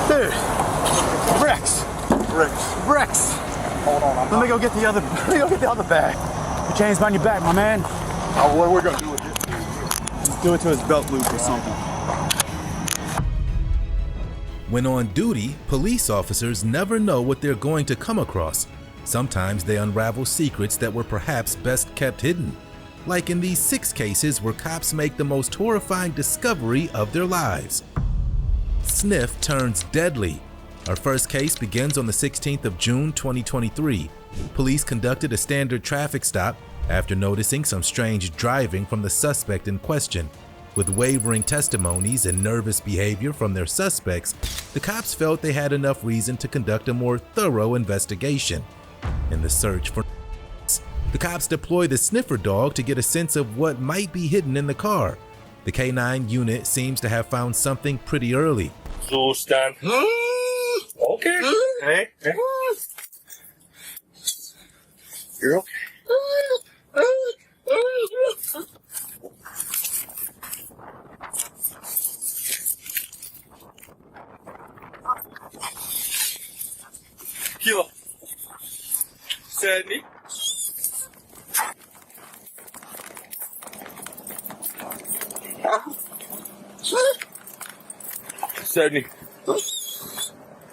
Dude, Rex. Rex. Hold on. Let me go get the other bag. The chain's behind your back, my man. Oh, what are we gonna do with this? Just do it to his belt loop or something. When on duty, police officers never know what they're going to come across. Sometimes they unravel secrets that were perhaps best kept hidden. Like in these 6 cases where cops make the most horrifying discovery of their lives. Sniff turns deadly. Our first case begins on the 16th of June 2023. Police conducted a standard traffic stop after noticing some strange driving from the suspect in question. With wavering testimonies and nervous behavior from their suspects, the cops felt they had enough reason to conduct a more thorough investigation. In the search for the cops deploy the sniffer dog to get a sense of what might be hidden in the car. The K9 unit seems to have found something pretty early. So stand. Okay. Hey. You're okay. Kilo. Sydney. Sydney.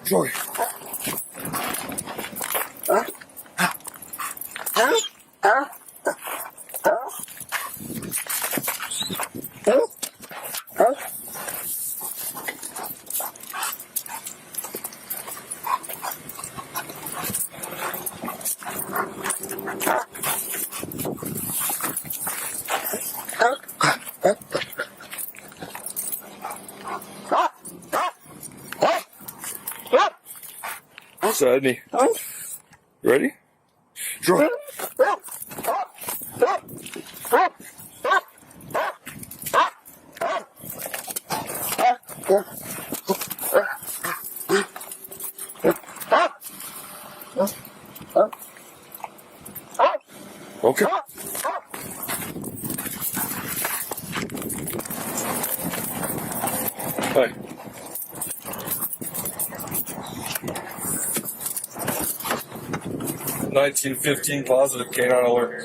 Joy. Sydney. Ready? Draw. Okay. Hey. $19.15 positive canine alert.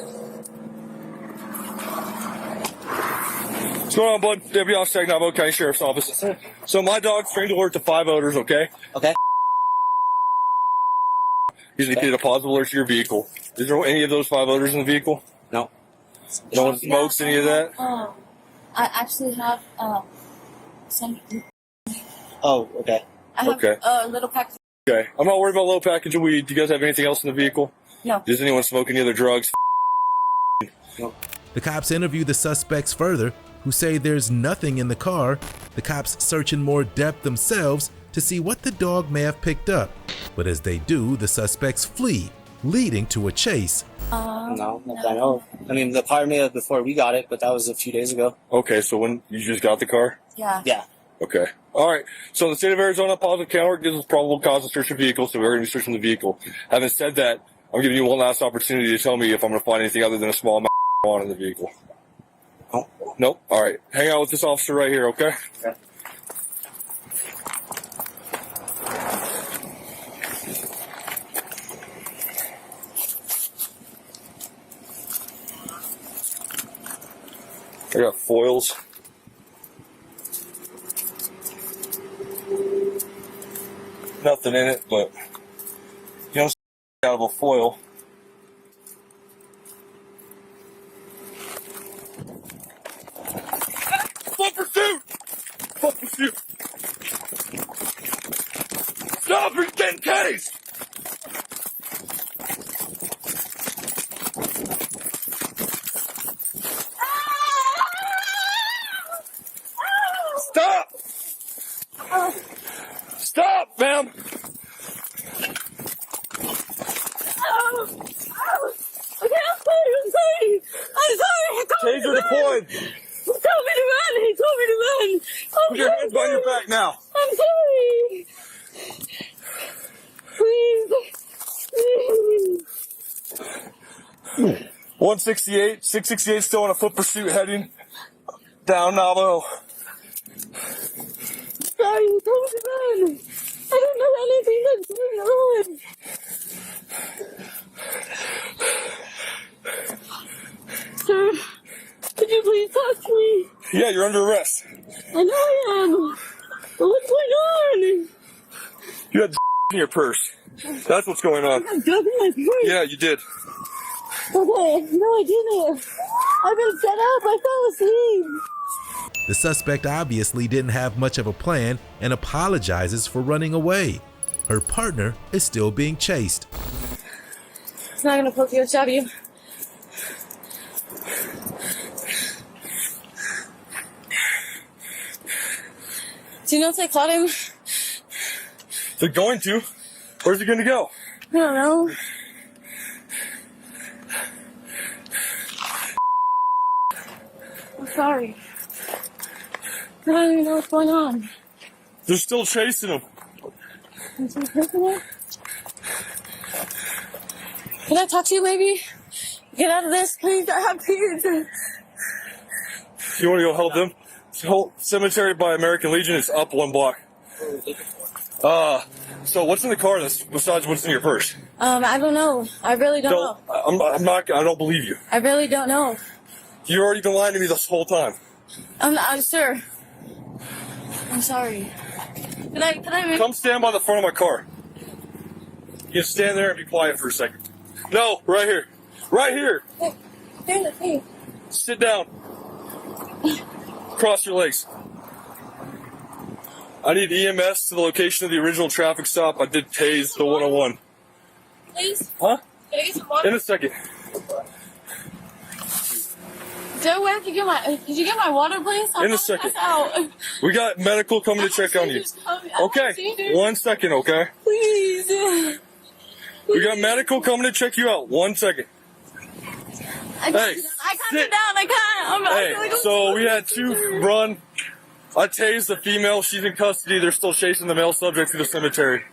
What's going on, bud? Deputy Officer Navajo County Sheriff's Office. So my dog's trained to alert to 5 odors, okay? Okay. Usually get a positive alert to your vehicle. Is there any of those 5 odors in the vehicle? No. No one smokes any of that? I actually have some. Oh, okay. I have Okay. a little pack. Okay. I'm not worried about a low package of weed. Do you guys have anything else in the vehicle? No. Does anyone smoke any other drugs? No. The cops interview the suspects further, who say there's nothing in the car. The cops search in more depth themselves to see what the dog may have picked up. But as they do, the suspects flee, leading to a chase. No, not that I know. I mean, the car may have before we got it, but that was a few days ago. Okay, so when you just got the car? Yeah. Yeah. Okay. All right. So in the state of Arizona, positive counter gives us probable cause to search the vehicle, so we're going to be searching the vehicle. Having said that, I'm giving you one last opportunity to tell me if I'm going to find anything other than a small marijuana in the vehicle. Oh. Nope. All right. Hang out with this officer right here, okay? Okay. I got foils. Nothing in it, but you know, out of a foil. Full pursuit! Full pursuit! Stop! You're getting tased! Stop! Stop, ma'am! Okay, I'm sorry. Taser deployed! He told me to run. He told me to run. Put your hands behind your back now. I'm sorry. Please. 168, 668 still on a foot pursuit heading down Navajo. Sorry, he told me to run. you're under arrest. I know I am. But what's going on? You had in your purse. That's what's going on. I'm dumping my purse. Yeah, you did. Okay, no, I didn't. I've been set up. I fell asleep. The suspect obviously didn't have much of a plan and apologizes for running away. Her partner is still being chased. It's not gonna poke you or stab you. Do you know if they caught him? They're going to. Where's he going to go? I don't know. I'm sorry. I don't even know what's going on. They're still chasing him. Can I talk to you maybe? Get out of this, please. I have kids. You want to go help them? The whole cemetery by American Legion is up 1 block. So what's in the car besides what's in your purse? I don't know. I really don't know. I don't believe you. I really don't know. You've already been lying to me this whole time. I'm sure. I'm sorry. Can I Come stand by the front of my car. You stand there and be quiet for a second. No, right here. Right here. Hey. Sit down. Cross your legs. I need EMS to the location of the original traffic stop. I did tase the 101. Please? Huh? Can I get some water? In a second. Is there a way I can get could you get my water, please? In a second. Out. We got medical coming to check on you. Okay. 1 second, okay? Please. We got medical coming to check you out. 1 second. I can't sit down. I can't. Hey, so we had 2 run. I tased the female. She's in custody. They're still chasing the male subject to the cemetery.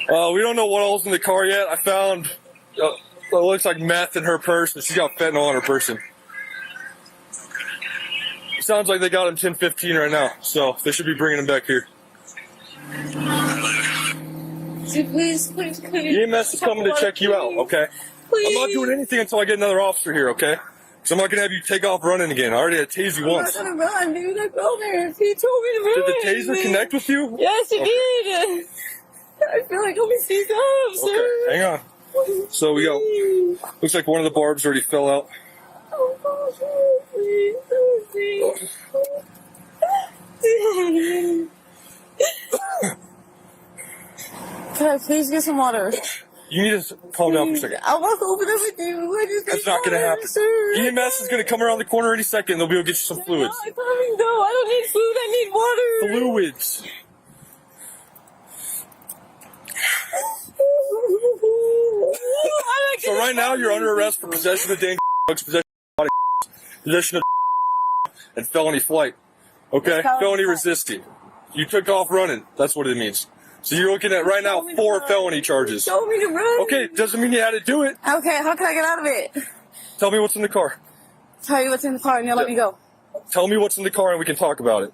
We don't know what all's in the car yet. I found what looks like meth in her purse, and she's got fentanyl on her person. Sounds like they got him 10-15 right now, so they should be bringing him back here. Please. EMS is coming to check you out, okay? Please. I'm not doing anything until I get another officer here, okay? So I'm not going to have you take off running again. I already had tased you once. I'm not gonna run, dude. I fell there. He told me to run. Did the taser connect with you? Yes, it did. I feel like I'm seized up, sir. Okay, hang on. So we got, looks like one of the barbs already fell out. Oh, please. Can I please get some water? You need to calm down for a second. I'll walk over there with you. That's not going to happen. Sir. EMS is going to come around the corner any second. They'll be able to get you some fluids. No, I don't need food. I need water. Fluids. So right now you're under arrest for possession of dangerous drugs, possession of and felony flight. Okay? Felony resisting. You took off running. That's what it means. So you're looking at right now 4 felony charges. Told me to run. Okay, doesn't mean you had to do it. Okay, how can I get out of it? Tell me what's in the car. Tell you what's in the car and you'll let me go. Tell me what's in the car and we can talk about it.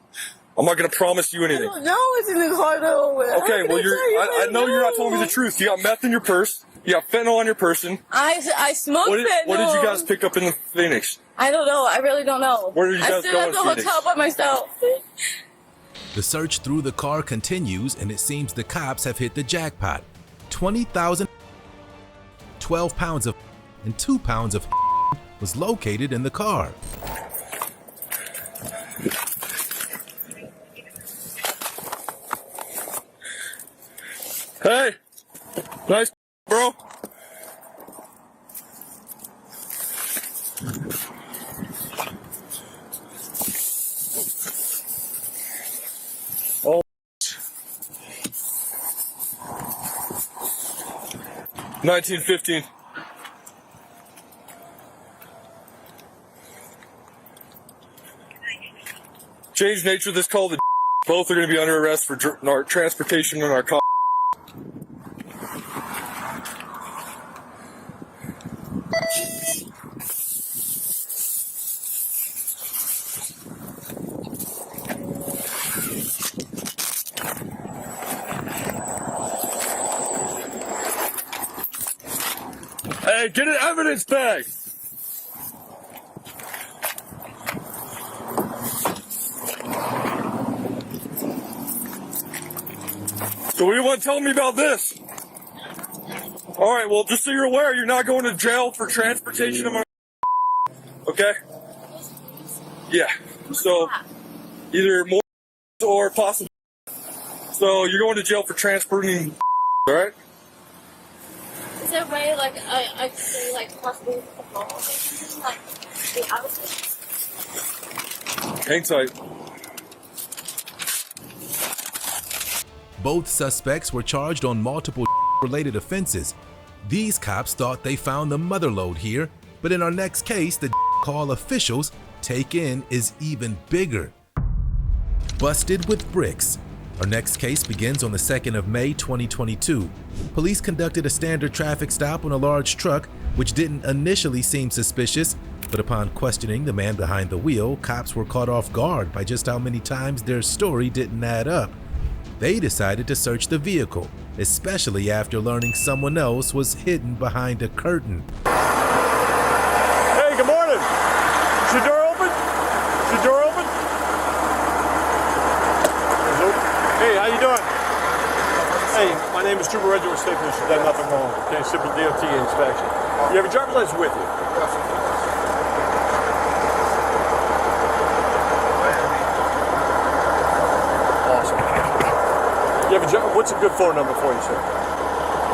I'm not going to promise you anything. I don't know what's in the car though. Okay, well I know you're not telling me the truth. You got meth in your purse. You got fentanyl on your person. I smoked fentanyl. What did you guys pick up in the Phoenix? I don't know. I really don't know. Where did you guys go in I stood at the hotel by myself. The search through the car continues, and it seems the cops have hit the jackpot. 20,000, 12 pounds of and 2 pounds of was located in the car. Hey, nice, bro. Oh, 1915. Change nature of this call. The both are going to be under arrest for transportation and narcotics. Hey, get an evidence bag. So what do you want to tell me about this? All right, well, just so you're aware, you're not going to jail for transportation of my. Okay? Yeah. So either more or possibly. So you're going to jail for transporting. All right? Is there a way, like, I could say, like, possibly the ball, like, the opposite? Hang tight. Both suspects were charged on multiple related offenses. These cops thought they found the mother lode here, but in our next case, the call officials take in is even bigger. Busted with bricks. Our next case begins on the 2nd of May 2022. Police conducted a standard traffic stop on a large truck, which didn't initially seem suspicious, but upon questioning the man behind the wheel, cops were caught off guard by just how many times their story didn't add up. They decided to search the vehicle, especially after learning someone else was hidden behind a curtain. Hey, good morning. Is your door open? Is your door open? Hey, how you doing? Hey, my name is Trooper Reggie with State Police. You've done nothing wrong. Okay, simple DOT inspection. You have a driver's license with you? Awesome. You have what's a good phone number for you, sir?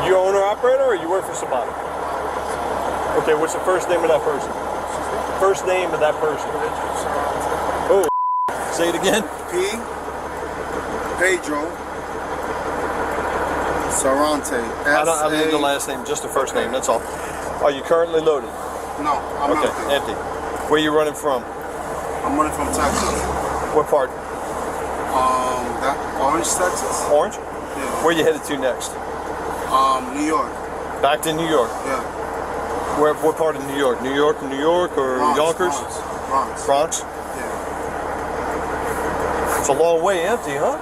You owner operator or you work for somebody? Okay, what's the first name of that person? First name of that person. Oh, say it again. Pedro Sarante. I don't need the last name, just the first name, that's all. Are you currently loaded? No, I'm Okay, not. empty. Where are you running from? I'm running from Texas. What part? That Orange, Texas. Orange? Yeah. Where are you headed to next? New York. Back to New York. Yeah. What part of New York? New York, or Bronx, Yonkers? Bronx. Bronx? Yeah. It's a long way empty, huh?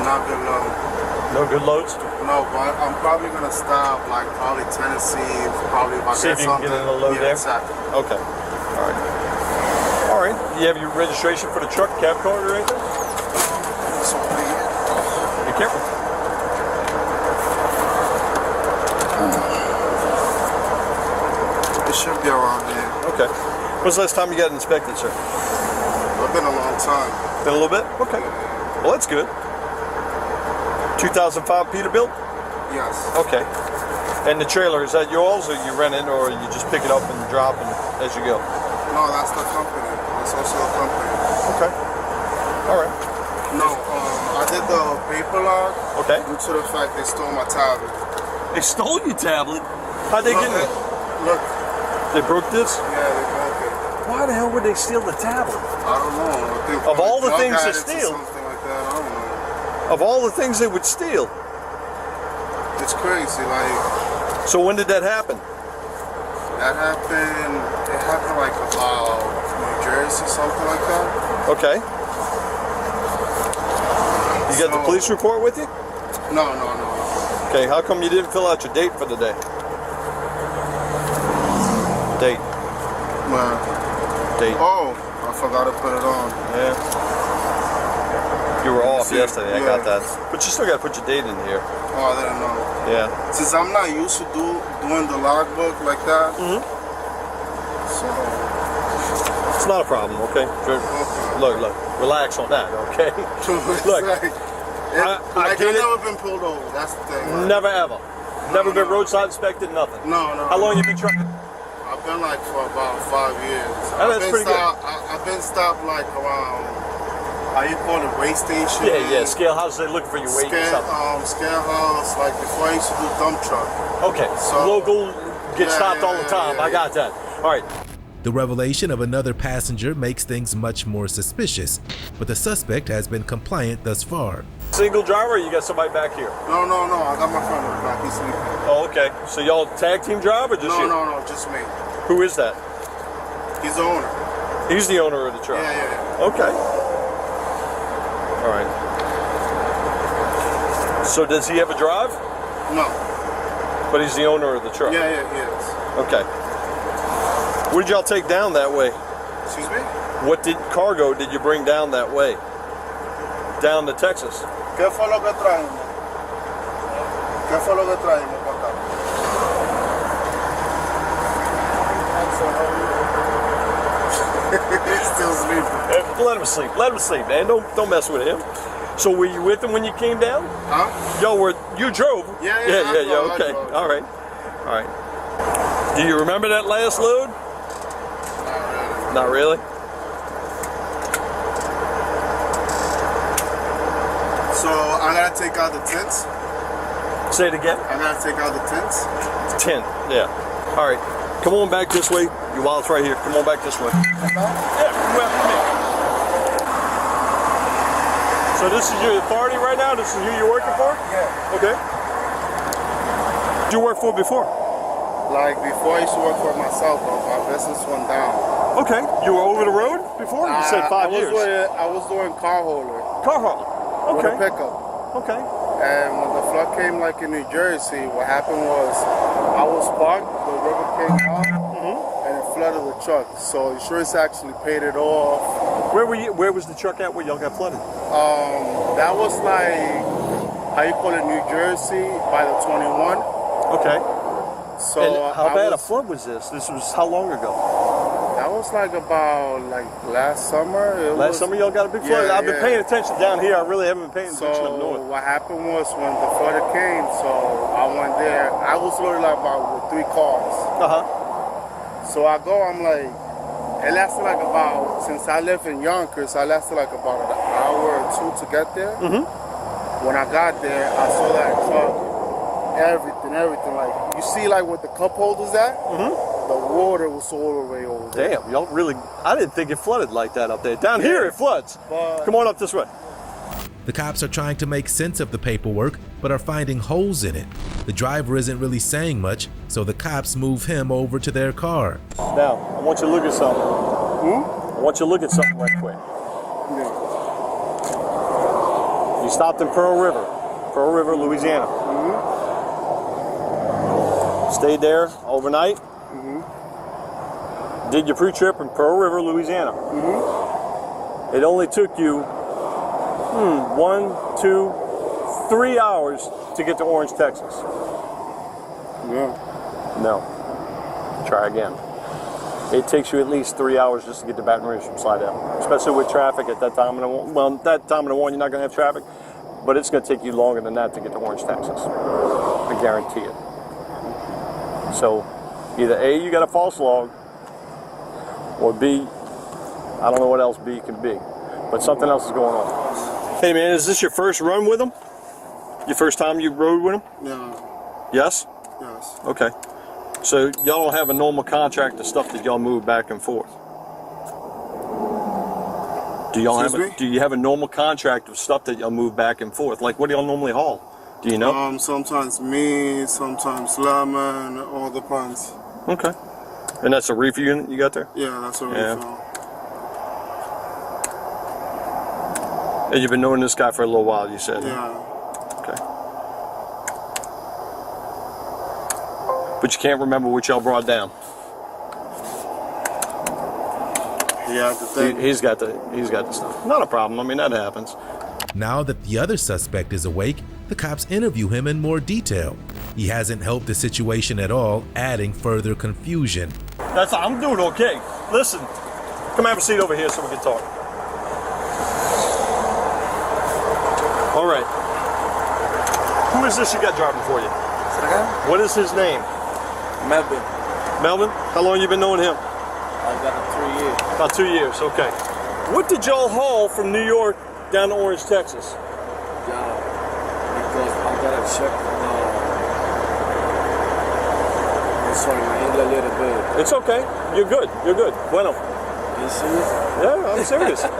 Not good load. No good loads? No, but I'm probably gonna stop, like probably Tennessee. Probably if I See get if you can something. get in a load yeah, there? Exactly. Okay. All right. All right. Do you have your registration for the truck, cab card, or anything? Be careful. It should be around here. Okay. When's the last time you got inspected, sir? It's been a long time. Been a little bit? Okay. Well, that's good. 2005 Peterbilt? Yes. Okay. And the trailer, is that yours, or you rent it, or you just pick it up and drop it as you go? No, that's the company. That's also a company. Okay. All right. No, I did the paper log. Okay. Due to the fact they stole my tablet. They stole your tablet? How'd they get it? Look. They broke this? Yeah, they broke it. Why the hell would they steal the tablet? I don't know. I think Of all the things to drug addicts or steal? something like that. I don't know. Of all the things they would steal. It's crazy. Like, So when did that happen? that happened. It happened like about New Jersey, something like that. Okay. You got the police report with you? No. Okay, how come you didn't fill out your date for the day? Date. Man. Date. Oh, I forgot to put it on. Yeah. You were off See, yesterday, I got yeah. that. But you still got to put your date in here. Oh, I didn't know. Yeah. Since I'm not used to doing the logbook like that. Mm-hmm. So. It's not a problem, okay? Look, relax on that, okay? Look, I've never been pulled over. That's the thing. Right? never ever. Never been roadside inspected, nothing. No. How long you been trucking? I've been like for about 5 years. Oh, that's pretty good. I've been stopped like around, how you call it, weigh station? Yeah, scale house, they look for your weight and stuff. Scale house, like before I used to do dump truck. Okay, So- local get stopped all the time. yeah. I got that. All right. The revelation of another passenger makes things much more suspicious, but the suspect has been compliant thus far. Single driver, or you got somebody back here? No. I got my friend in the back. He's sleeping. Oh, okay. So y'all tag team drive or just you? No, just me. Who is that? He's the owner. He's the owner of the truck. Yeah. Okay. All right. So does he have a drive? No. But he's the owner of the truck. Yeah, he is. Okay. What did y'all take down that way? Excuse me? What cargo did you bring down that way? down to Texas. ¿Qué fue lo que trajimos? ¿Qué fue lo que trajimos para acá? He's still sleeping. Let him sleep. Let him sleep, man. Don't mess with him. So were you with him when you came down? Huh? You drove? Yeah. Okay. All right. Do you remember that last load? Not really. So I gotta take out the tents. Say it again. I gotta take out the tents. 10. Yeah. All right. Come on back this way. Your wallet's right here. Come on back this way. Yeah, come back with me. So this is your authority right now? This is who you're working for? Yeah. Okay. Did you work for before? Like before, I used to work for myself, but my business went down. Okay. You were over the road before? You said 5 years. I was doing car holder. Car hauler. With Okay. a pickup. Okay. And when the flood came, like in New Jersey, what happened was I was parked, the river came out, and it flooded the truck. So insurance actually paid it off. Where were you? Where was the truck at where y'all got flooded? That was like, how you call it, New Jersey by the 21. Okay. So And how I bad a was- flood was this? This was how long ago? That was like about last summer. Last summer y'all got a big flood? Yeah, I've been yeah. paying attention down here. I really haven't been paying attention up So north. what happened was when the flood came, so I went there. I was loaded like about with 3 cars. Uh-huh. So I go, I'm like, it lasted like about, since I live in Yonkers, I lasted like about an hour or 2 to get there. When I got there, I saw that truck, everything, like, you see like what the cup holders at? The water was all the way over there. Damn, y'all really, I didn't think it flooded like that up there. Down here it floods. But- Come on up this way. The cops are trying to make sense of the paperwork, but are finding holes in it. The driver isn't really saying much, so the cops move him over to their car. Now, I want you to look at something. I want you to look at something right quick. You stopped in Pearl River, Louisiana. Stayed there overnight. Did your pre-trip in Pearl River, Louisiana. It only took you 1, 2, 3 hours to get to Orange, Texas. Yeah. No. Try again. It takes you at least 3 hours just to get to Baton Rouge from Slidell, especially with traffic at that time. Well, that time of the morning you're not going to have traffic, but it's going to take you longer than that to get to Orange, Texas. I guarantee it. So, either A, you got a false log, or B, I don't know what else B can be, but something else is going on. Hey man, is this your first run with him? Your first time you rode with him? Yeah. Yes? Yes. Okay. So y'all don't have a normal contract of stuff that y'all move back and forth? Do y'all Excuse me? do you have a normal contract of stuff that y'all move back and forth? Like what do y'all normally haul? Do you know? Sometimes meat, sometimes lemon, all depends. Okay. And that's a reefer unit you got there? Yeah, that's what Yeah. we found. And you've been knowing this guy for a little while, you said? Yeah. Okay. But you can't remember what y'all brought down? Yeah, the thing. He's got the stuff. Not a problem. I mean, that happens. Now that the other suspect is awake, the cops interview him in more detail. He hasn't helped the situation at all, adding further confusion. I'm doing okay. Listen, come have a seat over here so we can talk. All right. Who is this you got driving for you? What is his name? Melvin. Melvin? How long you been knowing him? I got 3 years. About 2 years, okay. What did y'all haul from New York down to Orange, Texas? Yeah, because I got to check. Sorry, my English a little bit. It's okay. You're good. You're good. Bueno. You serious? Yeah, I'm serious. Yeah.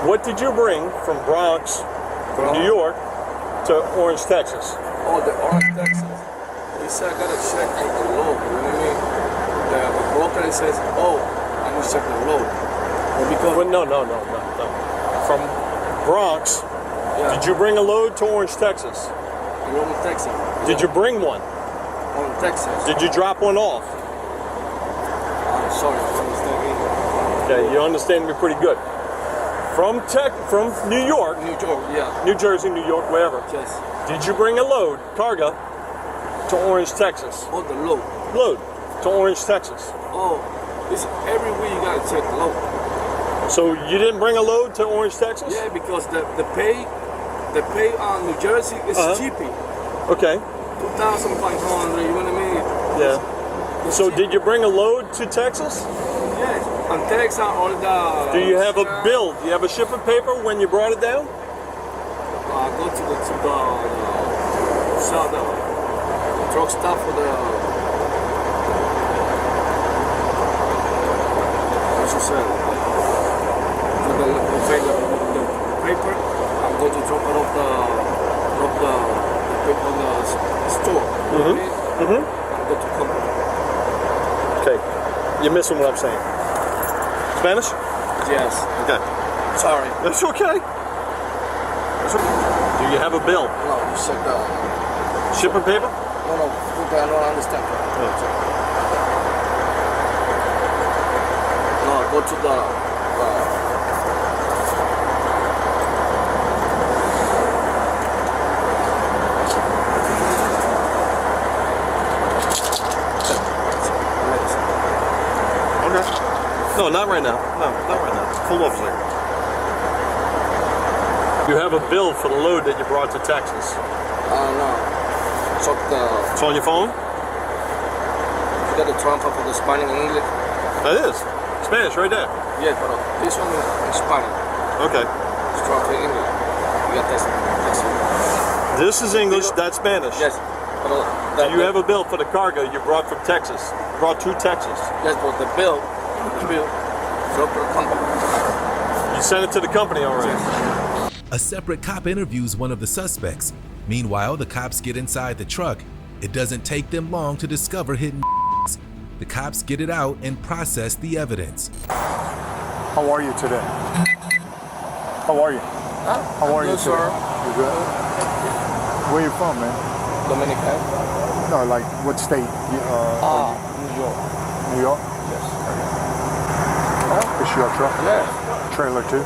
What did you bring from Bronx, from New York, to Orange, Texas? Oh, the Orange, Texas. He said I got to check the load. You know what I mean? The broker says, oh, I must check the load. Well, because Well, no. From Bronx, did you bring a load to Orange, Texas? you're in Texas. Did you bring one? On Texas. Did you drop one off? I'm sorry, I don't understand either. Okay, you understand me pretty good. from New York, New York, yeah. New Jersey, New York, wherever. Yes. Did you bring a load, cargo, to Orange, Texas? Oh, the load. Load to Orange, Texas. Oh, it's every week you gotta check the load. So you didn't bring a load to Orange, Texas? Yeah, because the pay on New Jersey is cheapy. Okay. 2,500. You know what I mean? Yeah. It's So cheap. did you bring a load to Texas? Yes. On Texas, all the. Do you have a bill? Do you have a shipping paper when you brought it down? Go to the truck stop for the. What you say? For the paper. I'm going to drop it off the paper on the store. You know what I mean? I'm going to company. Okay. You're missing what I'm saying. Spanish? Yes. Okay. Sorry. That's okay. Do you have a bill? No, you said that. Shipping paper? No, I don't understand. No, go to the. Okay. No, not right now. No, not right now. Pull off a second. You have a bill for the load that you brought to Texas. No. So It's on your phone? you got the trump for the Spanish and English? That is. Spanish right there. Yes, but this one is Spanish. Okay. It's trump for English. You got this. This is English, that's Spanish. Yes. But Do you have a bill for the cargo you brought from Texas? Brought to Texas? Yes, but the bill from the company. You sent it to the company already? A separate cop interviews one of the suspects. Meanwhile, the cops get inside the truck. It doesn't take them long to discover hidden. The cops get it out and process the evidence. How are you today? How are you? How are you Good, today? sir. You good? Where you from, man? Dominican. No, like what state? New York. New York? Yes. Is your truck? Yes. Trailer too?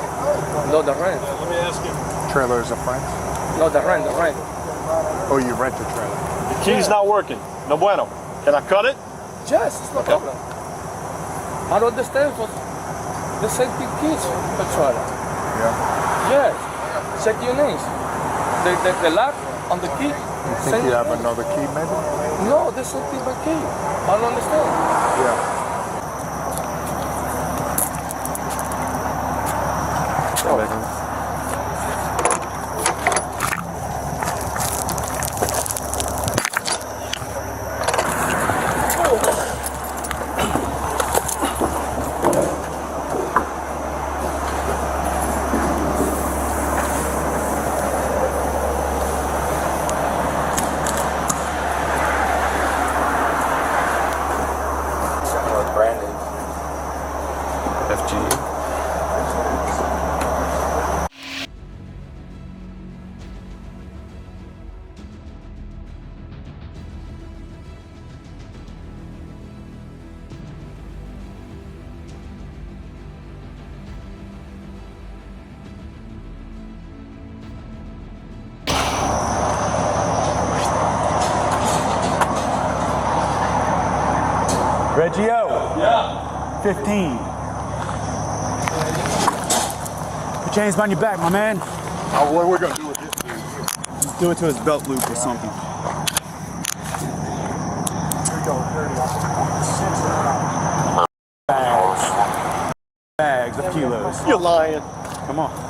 No, the rent. Let me ask you. Trailer is a friend? No, the rent. Oh, you rent a trailer? The key's not working. No bueno. Can I cut it? Yes, it's no problem. I don't understand for the safety keys for trailer. Yeah. Yes. Check your names. The lock on the key. You think you have another key maybe? No, there's something but key. I don't understand. Yeah. Reggio. Yeah. 15. Put your hands behind your back, my man. What are we gonna do with this dude? Do it to his belt loop or something. Bags of kilos. You're lying. Come on.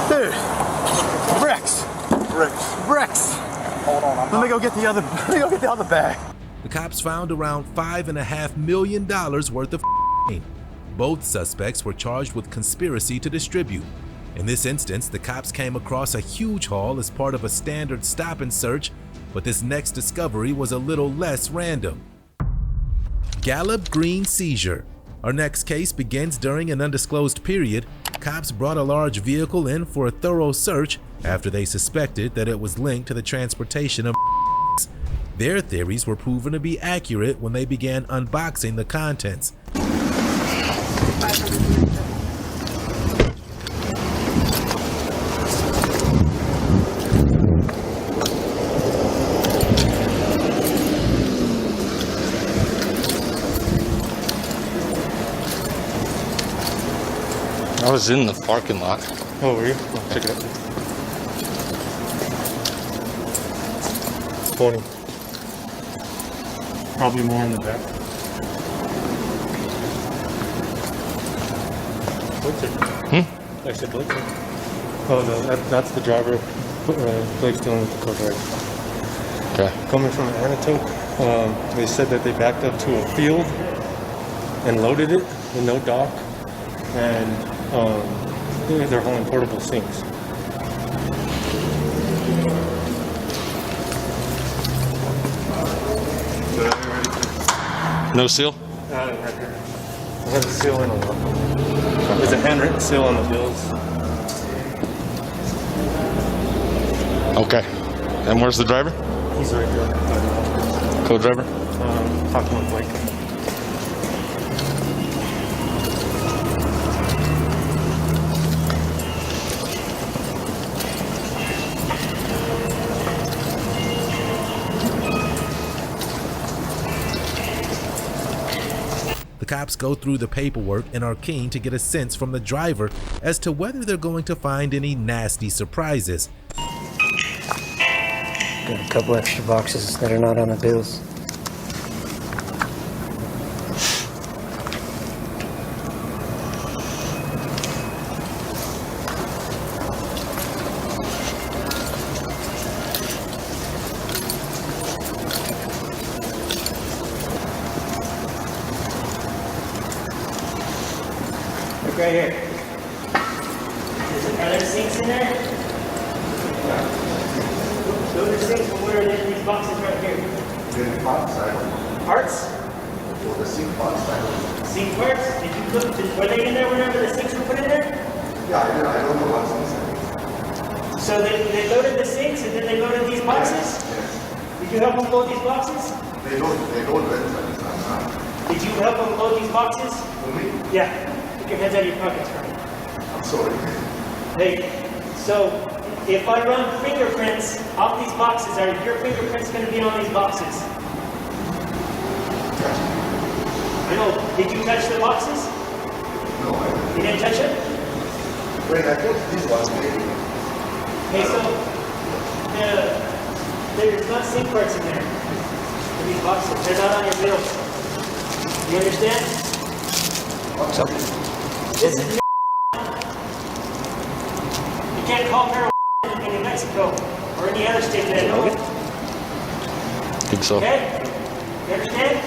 Dude, bricks. Hold on, Let me go get the other. Let me go get the other bag. The cops found around $5.5 million worth of. Both suspects were charged with conspiracy to distribute. In this instance, the cops came across a huge haul as part of a standard stop and search, but this next discovery was a little less random. Gallup Green seizure. Our next case begins during an undisclosed period. Cops brought a large vehicle in for a thorough search after they suspected that it was linked to the transportation of Their theories were proven to be accurate when they began unboxing the contents. I was in the parking lot. Oh, were you? Oh, check it out. 20. Probably more in the back. Blake ticket. I said Blake ticket. Oh, no, that's the driver. Blake's dealing with the co-driver. Okay. Coming from Anatoke, they said that they backed up to a field and loaded it with no dock, and they're hauling portable sinks. No seal? I have a seal in on them. There's a handwritten seal on the bills. Okay. And where's the driver? He's right there. Co-driver? Talking with Blake. The cops go through the paperwork and are keen to get a sense from the driver as to whether they're going to find any nasty surprises. Got a couple extra boxes that are not on the bills. Look right here. Are there sinks in there? Those are sinks, but what are these boxes right here? The box, I don't know. Parts? Well, the sink box, I don't know. Sink parts? Were they in there whenever the sinks were put in there? Yeah, I don't know what's inside. So they loaded the sinks and then they loaded these boxes? Yes. Did you help them load these boxes? They don't rent it. Did you help them load these boxes? For me? Yeah. Put your hands out of your pockets, Frank. I'm sorry. Hey, so if I run fingerprints off these boxes, are your fingerprints going to be on these boxes? I know. Did you touch the boxes? No, I didn't. You didn't touch it? When I put this one, maybe. Okay, so there's not SIM cards in there. In these boxes. They're not on your bills. You understand? What's up? This is you can't call marijuana in New Mexico or any other state that I know of. Think so. Okay? You understand?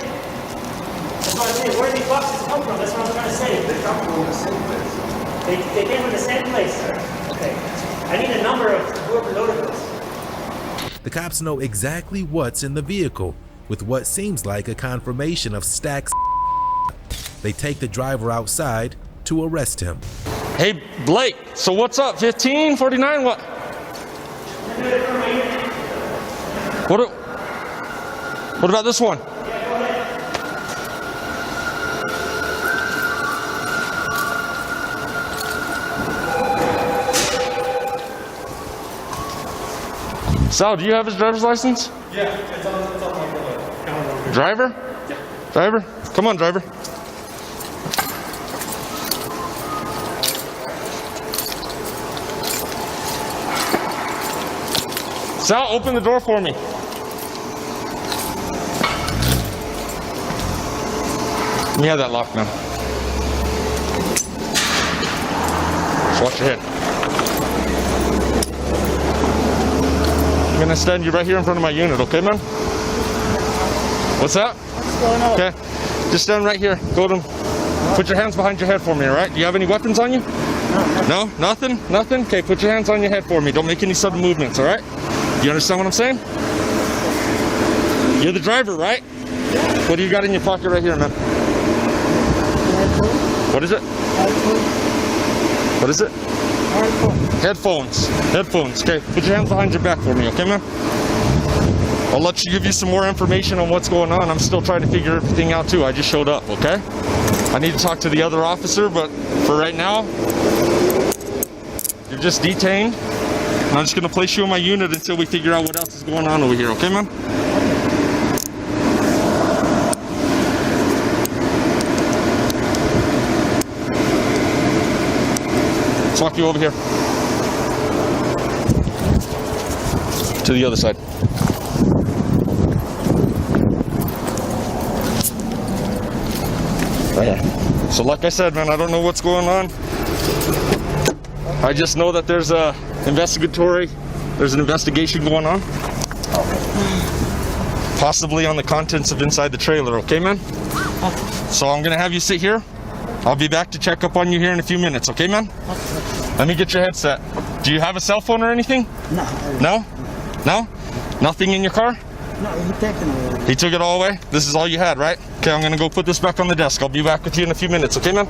That's what I'm saying. Where do these boxes come from? That's what I'm trying to say. They come from the same place. They came from the same place. Okay. I need a number of whoever loaded this. The cops know exactly what's in the vehicle, with what seems like a confirmation of Stack's. They take the driver outside to arrest him. Hey, Blake, so what's up? 15, 49, what? What about this one? Sal, do you have his driver's license? Yeah, it's on my calendar. Driver? Yeah. Driver? Come on, driver. Sal, open the door for me. Let me have that locked now. Just watch your head. I'm gonna stand you right here in front of my unit, okay, man? What's that? What's going on? Okay, just stand right here. Go to, put your hands behind your head for me, all right? Do you have any weapons on you? No, nothing? Nothing? Okay, put your hands on your head for me. Don't make any sudden movements, all right? You understand what I'm saying? You're the driver, right? Yeah. What do you got in your pocket right here, man? What is it? What is it? Headphones. Headphones. Okay, put your hands behind your back for me, okay, man? I'll let you give you some more information on what's going on. I'm still trying to figure everything out too. I just showed up, okay? I need to talk to the other officer, but for right now, you're just detained. And I'm just gonna place you in my unit until we figure out what else is going on over here, okay, man? Let's walk you over here. To the other side. Okay. So like I said, man, I don't know what's going on. I just know that there's an investigation going on. Possibly on the contents of inside the trailer, okay, man? So I'm gonna have you sit here. I'll be back to check up on you here in a few minutes, okay, man? Let me get your headset. Do you have a cell phone or anything? No. No? No? Nothing in your car? No, he took it away. He took it all away? This is all you had, right? Okay, I'm gonna go put this back on the desk. I'll be back with you in a few minutes, okay, man?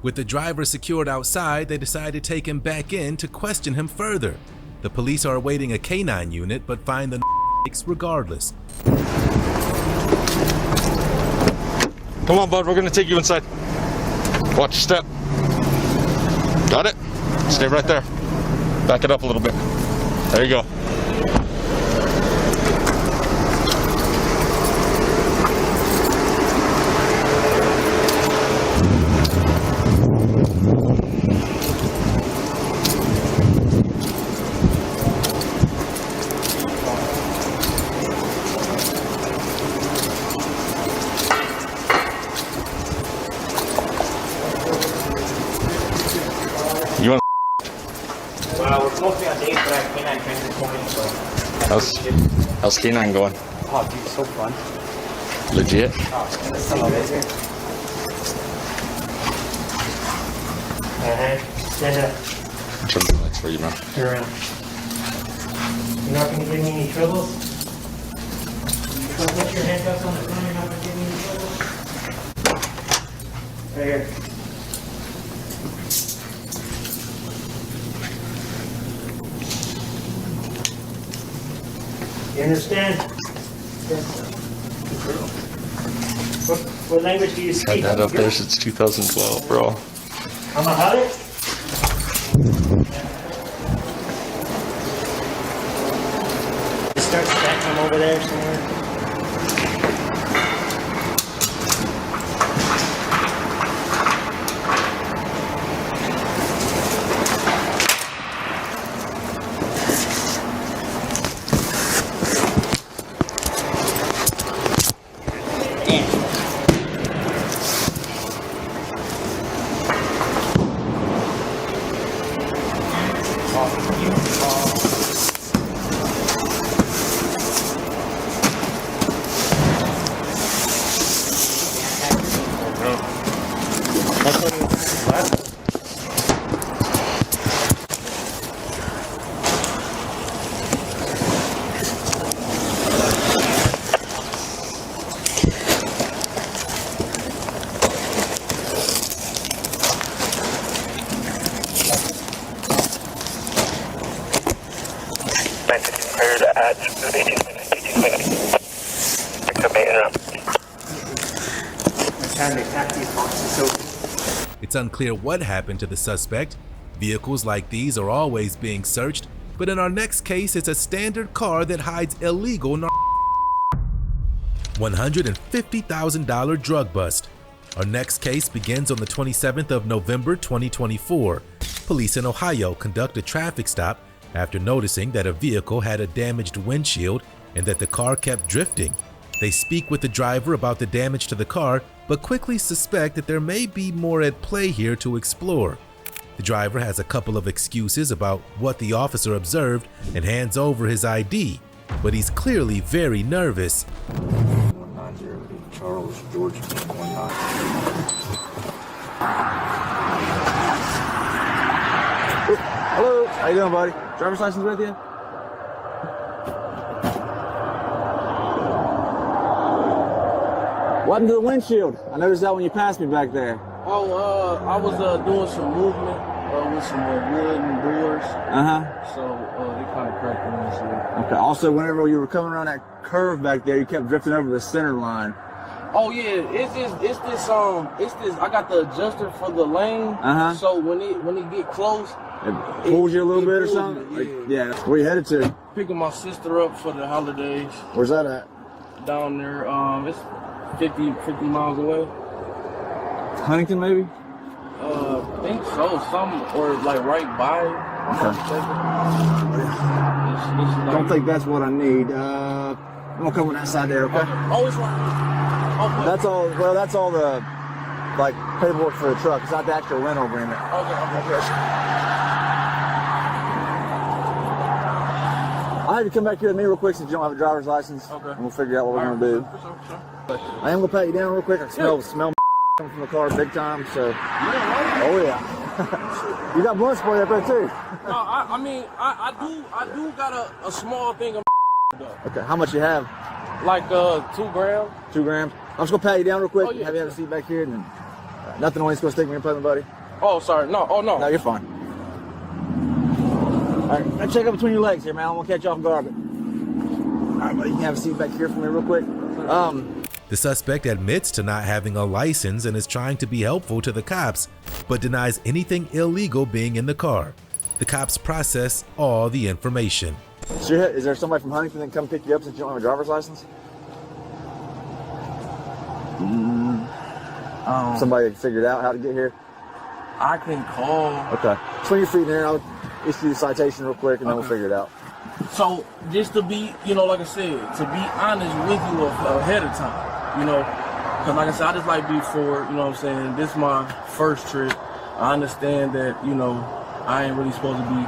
With the driver secured outside, they decide to take him back in to question him further. The police are awaiting a canine unit, but find the regardless. Come on, bud, we're gonna take you inside. Watch your step. Got it? Stay right there. Back it up a little bit. There you go. You want? Well, we're supposed to be on dates, but I canine trained this morning, so. How's canine going? Oh, dude, it's so fun. Legit? Oh, that's so amazing. Stand up. Turn the lights for you, man. Turn around. You're not going to give me any troubles? Don't put your handcuffs on the front, you're not going to give me any troubles? Right here. You understand? What language do you speak? Had that up there since 2012, bro. I'm a howler? Just start stacking them over there somewhere. It's unclear what happened to the suspect. Vehicles like these are always being searched, but in our next case, it's a standard car that hides illegal $150,000 drug bust. Our next case begins on the 27th of November 2024. Police in Ohio conduct a traffic stop after noticing that a vehicle had a damaged windshield and that the car kept drifting. They speak with the driver about the damage to the car, but quickly suspect that there may be more at play here to explore. The driver has a couple of excuses about what the officer observed and hands over his ID, but he's clearly very nervous. 190 Charles, Georgia, 19. Hello, how you doing, buddy? Driver's license with you? What happened to the windshield? I noticed that when you passed me back there. Oh, I was doing some movement with some wood and doors. Uh-huh. So they kind of cracked the windshield. Okay, also, whenever you were coming around that curve back there, you kept drifting over the center line. Oh yeah, it's this I got the adjuster for the lane. Uh-huh. So when it get close, it pulls you a little bit or something? Yeah. Like, where you headed to? Picking my sister up for the holidays. Where's that at? Down there, it's 50 miles away. Huntington, maybe? I think so. Or like right by. Okay. Don't think that's what I need. I'm gonna come with that side there, okay? Always right. That's all. Well, that's all the like paperwork for the truck. It's not the actual rental agreement. Okay. I'll have you come back here with me real quick since you don't have a driver's license. Okay. And we'll figure out what we're gonna do. For sure. I am gonna pat you down real quick. I smell coming from the car big time. So. Oh yeah. You got blood spray up there too. No, I mean I do got a small thing of though. Okay. How much you have? Like 2 grams. 2 grams. I'm just gonna pat you down real quick. Oh, yeah. Have you have a seat back here, and then nothing on you's gonna stick me in your buddy. Oh, sorry. No. Oh no. No, you're fine. All right, now check up between your legs here, man. I won't catch you off guard. All right, buddy, you can have a seat back here for me real quick. The suspect admits to not having a license and is trying to be helpful to the cops, but denies anything illegal being in the car. The cops process all the information. So is there somebody from Huntington that can come pick you up since you don't have a driver's license? Somebody figured out how to get here? I can call. Okay. Swing your feet in there. I'll issue the citation real quick, and then we'll figure it out. So just to be, like I said, to be honest with you ahead of time, because like I said, I just like before, what I'm saying, this is my first trip. I understand that, I ain't really supposed to be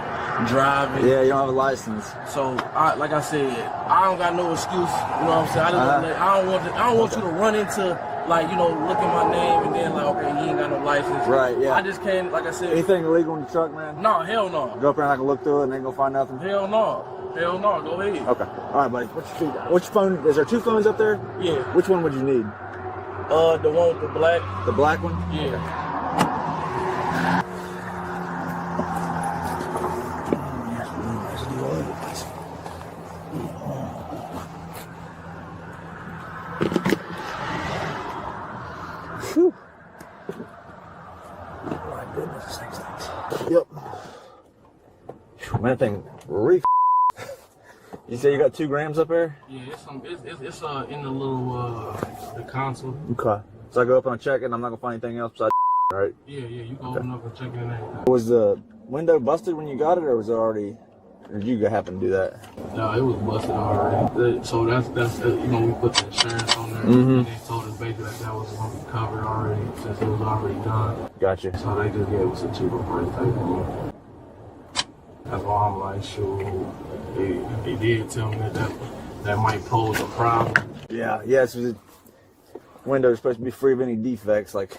driving. Yeah, you don't have a license. So, like I said, I don't got no excuse, what I'm saying. I don't want you to run into, like, look at my name and then like, okay, he ain't got no license. Right, yeah. I just can't, like I said. Anything illegal in the truck, man? No, hell no. Go up there and I can look through it and ain't gonna find nothing? Hell no. Hell no, go ahead. Okay. All right, buddy. What's your phone? Is there 2 phones up there? Yeah. Which one would you need? The one with the black. The black one? Yeah. Okay. Whew. My goodness, this thing stinks. Yep. Man, that thing reek. You say you got 2 grams up there? Yeah, it's in the little the console. Okay. So I go up and I check it and I'm not gonna find anything else besides right? Yeah, you go open up and check it in there. Was the window busted when you got it, or was it already, or did you happen to do that? No, it was busted already. So that's we put the insurance on there. Mm-hmm. And they told us basically that was going to be covered already since it was already done. Gotcha. So they just gave us a cheaper price type. That's why I'm like, sure. They did tell me that might pose a problem. Yeah, yes. The window is supposed to be free of any defects, like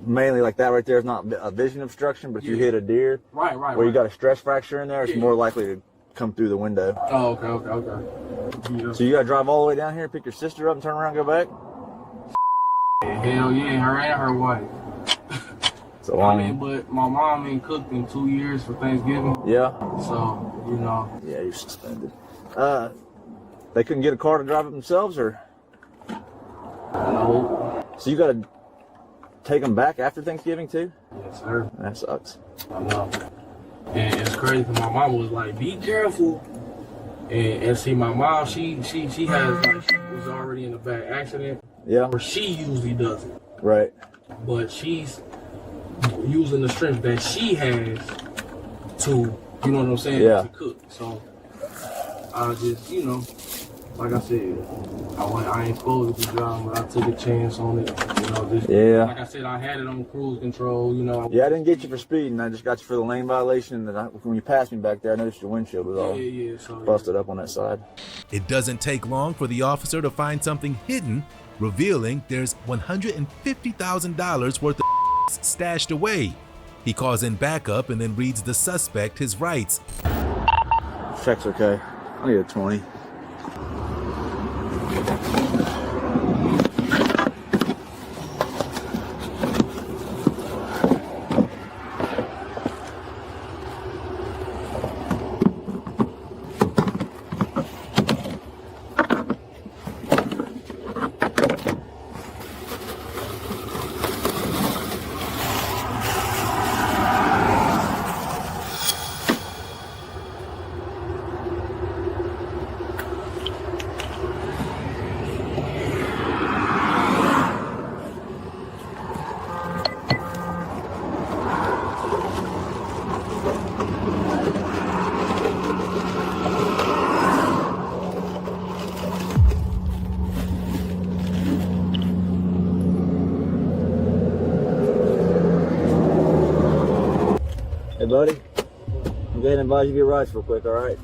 mainly like that right there is not a vision obstruction, but if you hit a deer, where you got a stress fracture in there, it's more likely to come through the window. Oh, okay. Yeah. So you gotta drive all the way down here, pick your sister up, and turn around and go back? Hell yeah, her and her wife. So but my mom ain't cooked in 2 years for Thanksgiving. Yeah. So, Yeah, you're suspended. They couldn't get a car to drive it themselves, or? No. So you gotta take them back after Thanksgiving too? Yes, sir. That sucks. I know. And it's crazy. My mom was like, "Be careful." And see, my mom, she has she was already in a bad accident. Yeah. Where she usually does it. Right. But she's using the strength that she has to, to cook. So I just, like I said, I ain't supposed to be driving, but I took a chance on it. Like I said, I had it on cruise control. I didn't get you for speeding. I just got you for the lane violation. And when you passed me back there, I noticed your windshield was all busted up on that side. It doesn't take long for the officer to find something hidden, revealing there's $150,000 worth of stashed away. He calls in backup and then reads the suspect his rights. Check's okay. I need a 20. Hey, buddy. I'm going to advise you of your rights real quick, all right?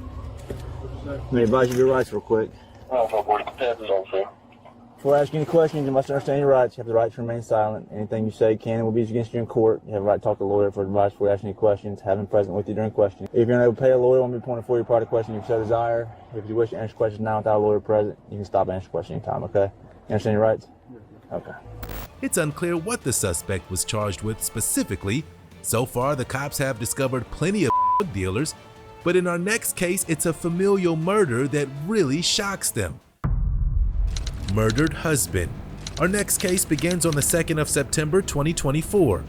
Let me advise you of your rights real quick. Before I ask you any questions, you must understand your rights. You have the right to remain silent. Anything you say can and will be used against you in court. You have a right to talk to a lawyer for advice before you ask any questions. Have him present with you during questioning. If you're unable to pay a lawyer, will be appointed for your part of question if you so desire. If you wish to answer questions now without a lawyer present, you can stop and answer questions anytime, okay? You understand your rights? Okay. It's unclear what the suspect was charged with specifically. So far, the cops have discovered plenty of drug dealers, but in our next case, it's a familial murder that really shocks them. Murdered husband. Our next case begins on the 2nd of September 2024.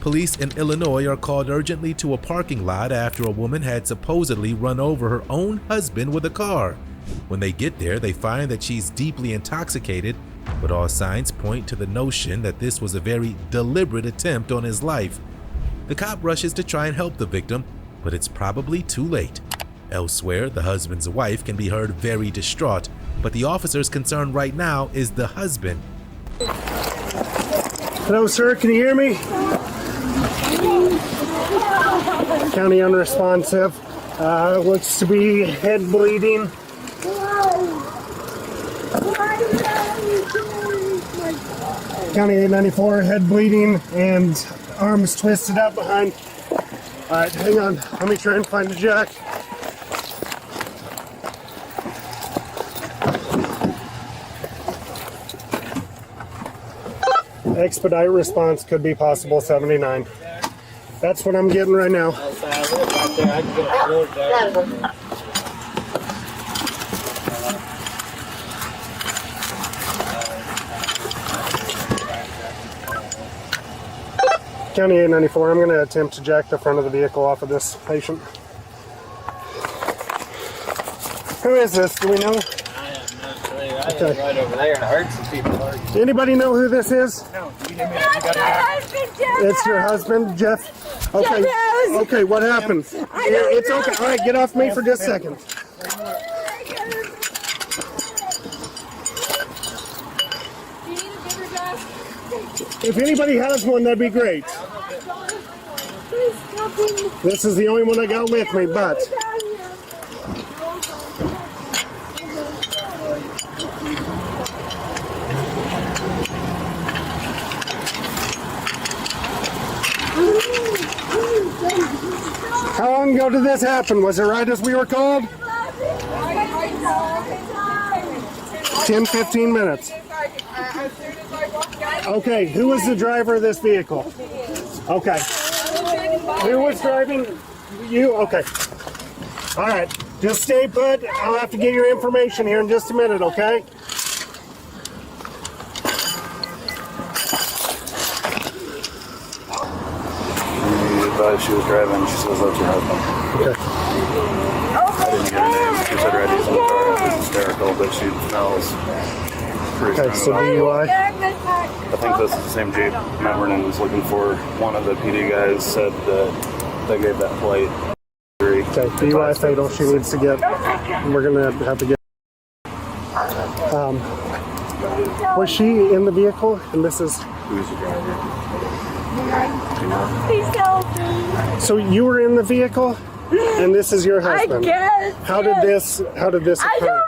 Police in Illinois are called urgently to a parking lot after a woman had supposedly run over her own husband with a car. When they get there, they find that she's deeply intoxicated, but all signs point to the notion that this was a very deliberate attempt on his life. The cop rushes to try and help the victim, but it's probably too late. Elsewhere, the husband's wife can be heard very distraught, but the officer's concern right now is the husband. Hello, sir, can you hear me? County unresponsive. Looks to be head bleeding. County 894, head bleeding and arms twisted up behind. All right, hang on. Let me try and find a jack. Expedite response could be possible 79. That's what I'm getting right now. County 894, I'm going to attempt to jack the front of the vehicle off of this patient. Who is this? Do we know? Okay. Right over there, and I heard some people arguing. Anybody know who this is? No. It's your husband, Jeff? Okay. Okay, what happened? It's okay. All right, get off me for just a second. If anybody has one, that'd be great. This is the only one I got with me, but... How long ago did this happen? Was it right as we were called? 10, 15 minutes. Okay, who was the driver of this vehicle? Okay. Who was driving? You? Okay. All right. Just stay put. I'll have to get your information here in just a minute, okay? She was driving. She says that's your husband. Okay. I didn't get her name. She said her ID's in the car. It was hysterical, but she smells pretty Okay, so strong. DUI? I think this is the same Jeep Matt Vernon was looking for. One of the PD guys said that they gave that plate. Okay, DUI fatal. She needs to get. We're gonna have to get. Was she in the vehicle? And this is. Who's the driver? So you were in the vehicle, and this is your husband. I guess. How did this occur? I don't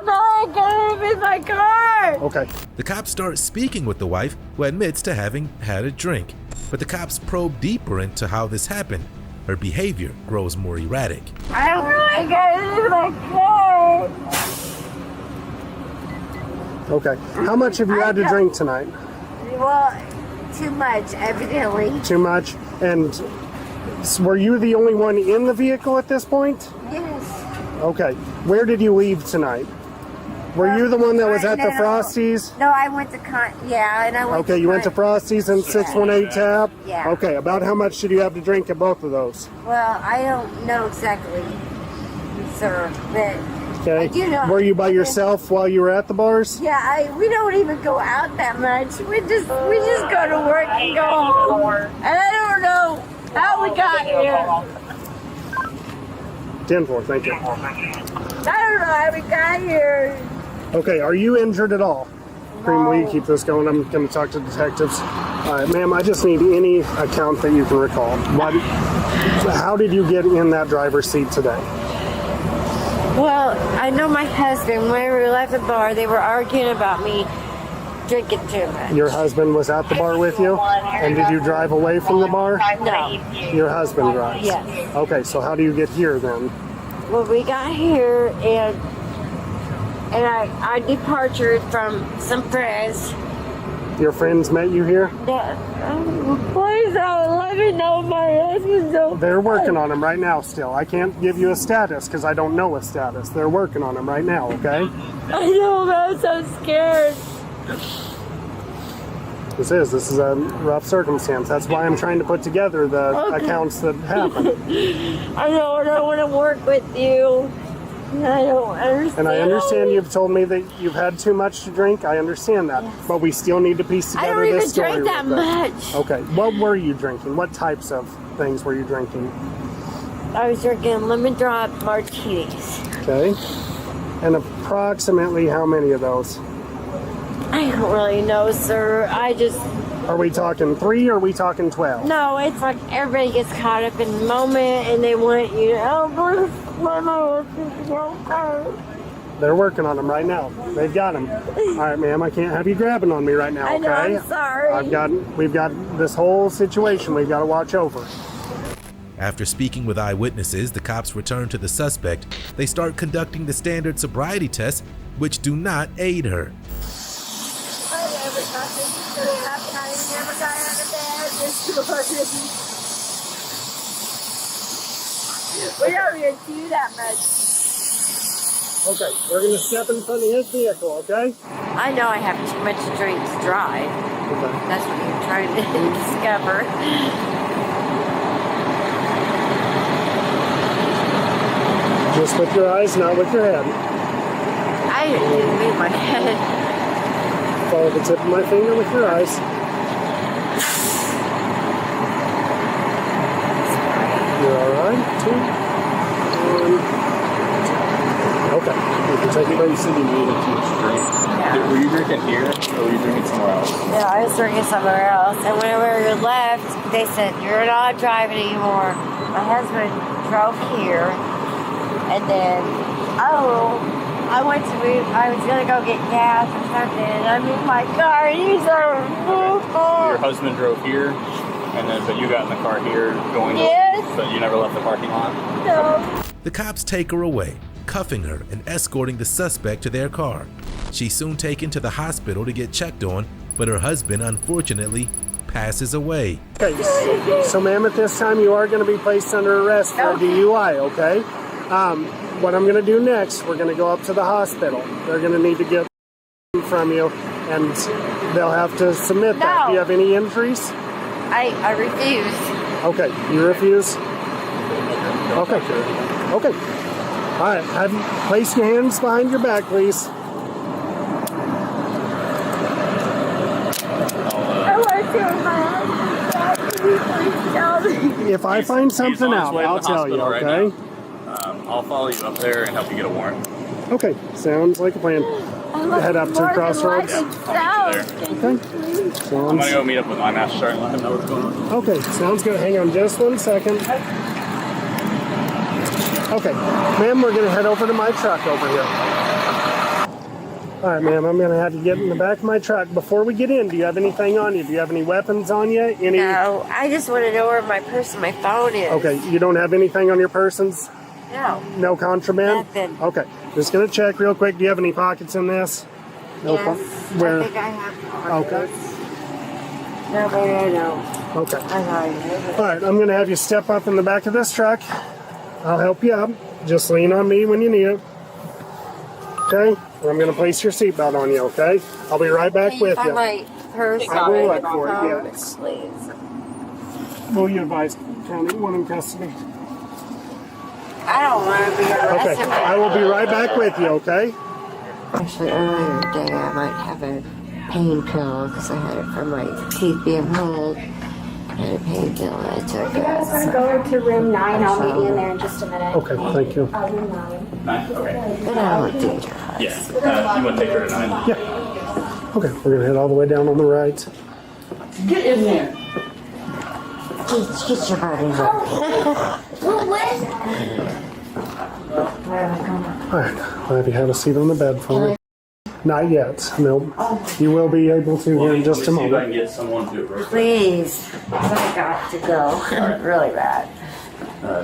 know. I got him in my car. Okay. The cops start speaking with the wife, who admits to having had a drink. But the cops probe deeper into how this happened. Her behavior grows more erratic. I don't really get it in my car. Okay. How much have you had to drink tonight? Well, too much, evidently. Too much? And were you the only one in the vehicle at this point? Yes. Okay. Where did you leave tonight? Were you the one that was at the Frosties? No, I went to and I went Okay, you went to Frosties and 618 Tap? Yeah. Okay, about how much did you have to drink at both of those? Well, I don't know exactly, sir, but Okay. I do know. Were you by yourself while you were at the bars? Yeah, we don't even go out that much. We just go to work and go home. And I don't know how we got here. 10-4, thank you. I don't know how we got here. Okay, are you injured at all? Cream, will you keep this going? I'm going to talk to detectives. All right, ma'am, I just need any account that you can recall. How did you get in that driver's seat today? Well, I know my husband, when we left the bar, they were arguing about me drinking too much. Your husband was at the bar with you? And did you drive away from the bar? No. Your husband drives? Yes. Okay, so how do you get here then? Well, we got here and I departed from some friends. Your friends met you here? Please don't let me know my husband's okay. They're working on him right now still. I can't give you a status because I don't know a status. They're working on him right now, okay? I know, but I'm so scared. This is a rough circumstance. That's why I'm trying to put together the accounts that happen. I know, I don't want to work with you. I don't understand. And I understand you've told me that you've had too much to drink. I understand that. Yes. But we still need to piece together this story. I don't even drink that much. Okay. What were you drinking? What types of things were you drinking? I was drinking lemon drop martinis. Okay. And approximately how many of those? I don't really know, sir. Are we talking 3 or are we talking 12? No, it's like everybody gets caught up in the moment and they want you to, They're working on him right now. They've got him. All right, ma'am, I can't have you grabbing on me right now, okay? I know, I'm sorry. We've got this whole situation we've got to watch over. After speaking with eyewitnesses, the cops return to the suspect. They start conducting the standard sobriety tests, which do not aid her. We don't even do that much. Okay, we're going to step in front of his vehicle, okay? I know I have too much to drink to drive. Okay. That's what you're trying to discover. Just with your eyes, not with your head. I didn't move my head. Follow the tip of my finger with your eyes. You're all right. 2, 1. Okay. You can take it. You said you needed too much drink. Yeah. Were you drinking here or were you drinking somewhere else? Yeah, I was drinking somewhere else. And whenever we left, they said, "You're not driving anymore." My husband drove here. And then, I was going to go get gas or something. And I'm in my car. And he's Your husband drove here, but you got in the car here going but you never left the parking lot? No. The cops take her away, cuffing her and escorting the suspect to their car. She's soon taken to the hospital to get checked on, but her husband passes away. Okay, so ma'am, at this time you are going to be placed under arrest for a DUI, okay? What I'm going to do next, we're going to go up to the hospital. They're going to need to get from you, and they'll have to submit that. Do you have any injuries? I refuse. Okay, you refuse? Okay. Okay. All right, have you place your hands behind your back, please. I want to my husband. Please tell me. If I find something out, I'll tell you, okay? I'll follow you up there and help you get a warrant. Okay, sounds like a plan. Head up to Crossroads. I'll meet you there. Okay. I'm gonna go meet up with my master sergeant and let him know what's going on. Okay, sounds good. Hang on just 1 second. Okay, ma'am, we're gonna head over to my truck over here. All right, ma'am, I'm going to have you get in the back of my truck. Before we get in, do you have anything on you? Do you have any weapons on you? No, I just want to know where my purse and my phone is. Okay, you don't have anything on your persons? No. No contraband? Nothing. Okay, just going to check real quick. Do you have any pockets in this? No. Yes, Where? I think I have pockets. Okay. No, baby, I don't. Okay. I got it. All right, I'm going to have you step up in the back of this truck. I'll help you up. Just lean on me when you need it. Okay? I'm going to place your seatbelt on you, okay? I'll be right back with you. My purse. I will look for it, yes. Please. Will you advise county one in custody? I don't want to be arrested. Okay, I will be right back with you, okay? Actually, earlier today I might have a pain pill because I had it for my teeth being pulled. I had a pain pill and I took it. You guys want to go to room 9? I'll meet you in there in just a minute. Okay, thank you. Room 9. 9? Okay. But I don't think you're hot. Yeah. You want to take her to 9? Yeah. Okay, we're going to head all the way down on the right. Get in there. Get your body up. All right, I'll have you have a seat on the bed for me. Not yet, no. You will be able to here in just a See if I can moment. get someone to real quick. Please. I got to go. Really bad.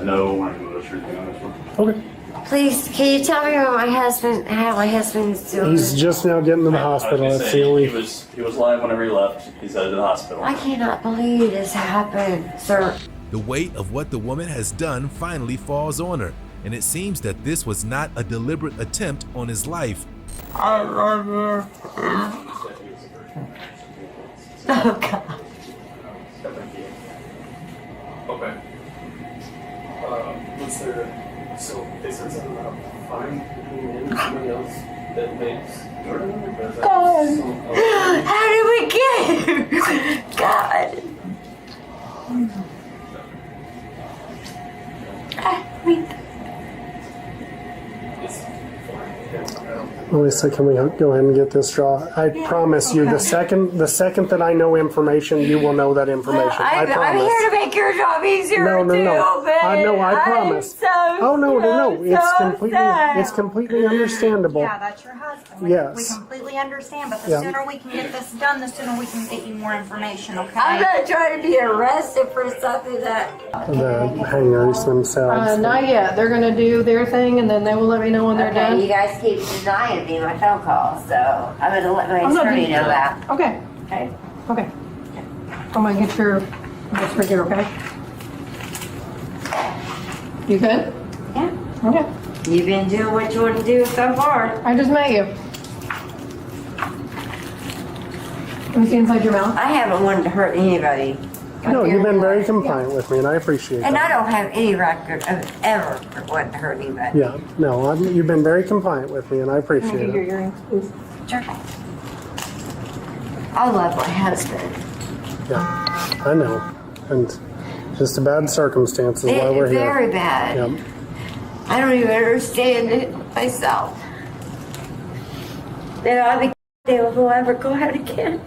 No shrinking on this one. Okay. Please, can you tell me how my husband's doing? He's just now getting to the hospital. That's the only... He was live whenever he left. He's headed to the hospital. I cannot believe this happened, sir. The weight of what the woman has done finally falls on her, and it seems that this was not a deliberate attempt on his life. I love you. Oh, God. Okay. Was there... So they said something about finding somebody else that makes... God. How did we get here? God. Lisa, can we go ahead and get this draw? I promise you, the second that I know information, you will know that information. I promise. I'm here to make your job easier No, too, babe. I know, I promise. So no. sad. It's completely understandable. Yeah, that's your husband. Yes. We completely understand, but the Yeah. sooner we can get this done, the sooner we can get you more information, okay? I'm not trying to be arrested for something that... The hangers themselves. Not yet. They're going to do their thing, and then they will let me know when they're done. You guys keep denying me my phone calls, so I'm going to let my attorney know that. Okay. Okay? Okay. I'm going to get your this right here, okay? You good? Yeah. Okay. You've been doing what you want to do so far. I just met you. Let me see inside your mouth. I haven't wanted to hurt anybody. No, you've been very compliant with me, and I appreciate And I that. don't have any record of ever wanting to hurt anybody. Yeah, no, you've been very compliant with me, and I Can I appreciate get your it. earrings, please? Sure. I love my husband. Yeah, I know. And just a bad circumstances while we're here. Very bad. Yep. I don't even understand it myself. Then I'll be damned if we'll ever go out again.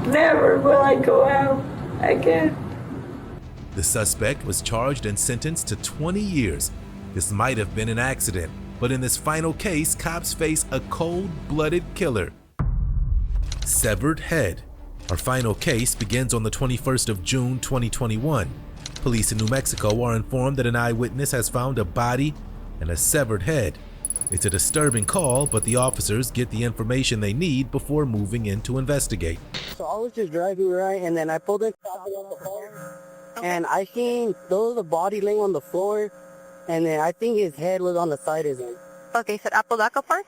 Never will I go out again. The suspect was charged and sentenced to 20 years. This might have been an accident, but in this final case, cops face a cold-blooded killer. Severed head. Our final case begins on the 21st of June 2021. Police in New Mexico are informed that an eyewitness has found a body and a severed head. It's a disturbing call, but the officers get the information they need before moving in to investigate. So I was just driving, right, and then I pulled in and I seen there was a body laying on the floor, and then I think his head was on the side of him. Okay, so Apodaca Park?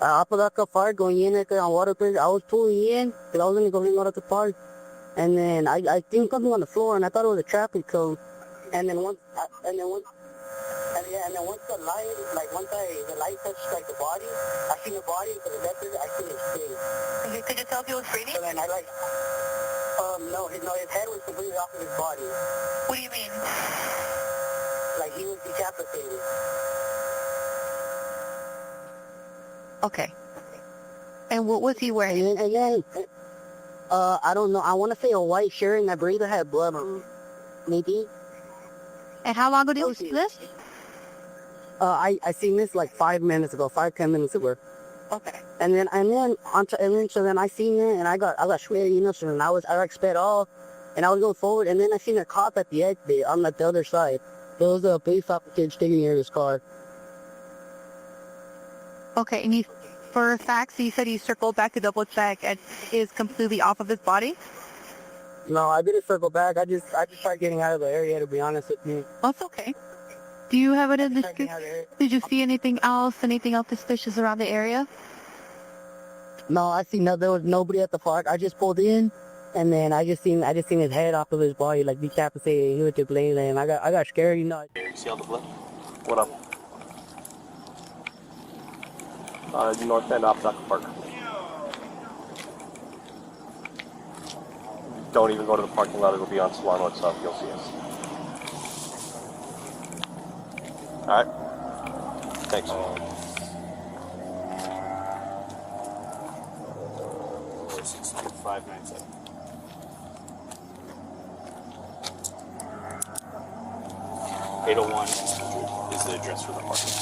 Apodaca Park, going in on Waterprince. I was pulling in, because I was going to go in Waterprince Park, and then I think something on the floor, and I thought it was a traffic code, and then once the light, the light touched like the body, I seen the body, to the left of it, I seen his face. Could you tell if he was breathing? So then I no, his head was completely off of his body. What do you mean? Like he was decapitated. Okay. And what was he wearing? And then, I don't know, I want to say a white shirt, and I believe it had blood on it. Maybe. And how long ago was this? I seen this like 5 minutes ago, 5-10 minutes ago. Okay. And then so then I seen it and I got sweaty, you know. So then I like sped off, and I was going forward, and then I seen a cop at the exit on like the other side. There was a police officer standing near his car. Okay, and for facts, you said he circled back to double check and is completely off of his body? No, I didn't circle back. I just tried getting out of the area, to be honest with you. That's okay. Do you have it? Did you see anything else suspicious around the area? No, there was nobody at the park. I just pulled in, and then I just seen his head off of his body, like decapitated. He was just laying there, and I got scared, you know. You see all the blood? What up? North end, opposite park. Don't even go to the parking lot. It'll be on Solano itself. You'll see us. All right. Thanks. 597. $801 is the address for the parking.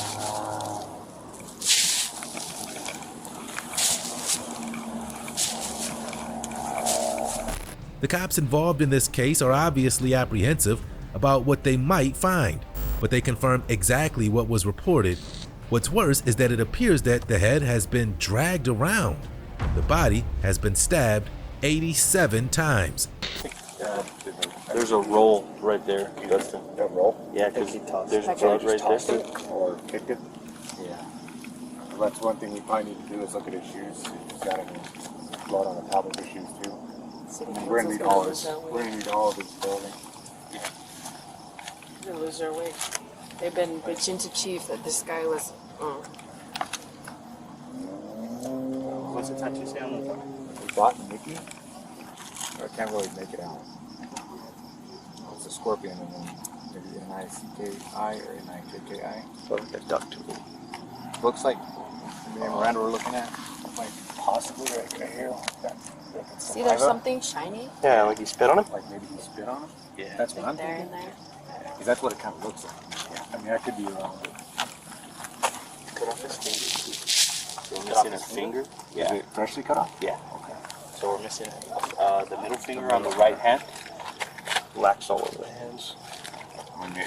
The cops involved in this case are obviously apprehensive about what they might find, but they confirm exactly what was reported. What's worse is that it appears that the head has been dragged around. The body has been stabbed 87 times. There's a roll right there. That's the roll? Yeah, because there's blood right there. Or kicked it? Yeah. Well, that's one thing we probably need to do is look at his shoes. He's got any blood on the top of his shoes too. We're gonna need all of his. We're gonna need all of his clothing. They lose their way. They've been bitching to Chief that this guy was. What's the tattoo say on the front? Bot Mickey? I can't really make it out. It's a scorpion and then maybe N-I-C-K-I or N-I-K-K-I. Looks like a duck to me. Looks like me and Miranda were looking at, like possibly right here. Like that. See, there's something shiny. Yeah, like he spit on him? Like maybe he spit on him? Yeah. That's what I'm There thinking. and there. Because that's what it kind of looks like. Yeah. I mean, I could be wrong. Cut off his finger. So we're missing a finger? Is it freshly cut off? Yeah. Okay. So we're missing the middle finger on the right hand. Lax all over the hands.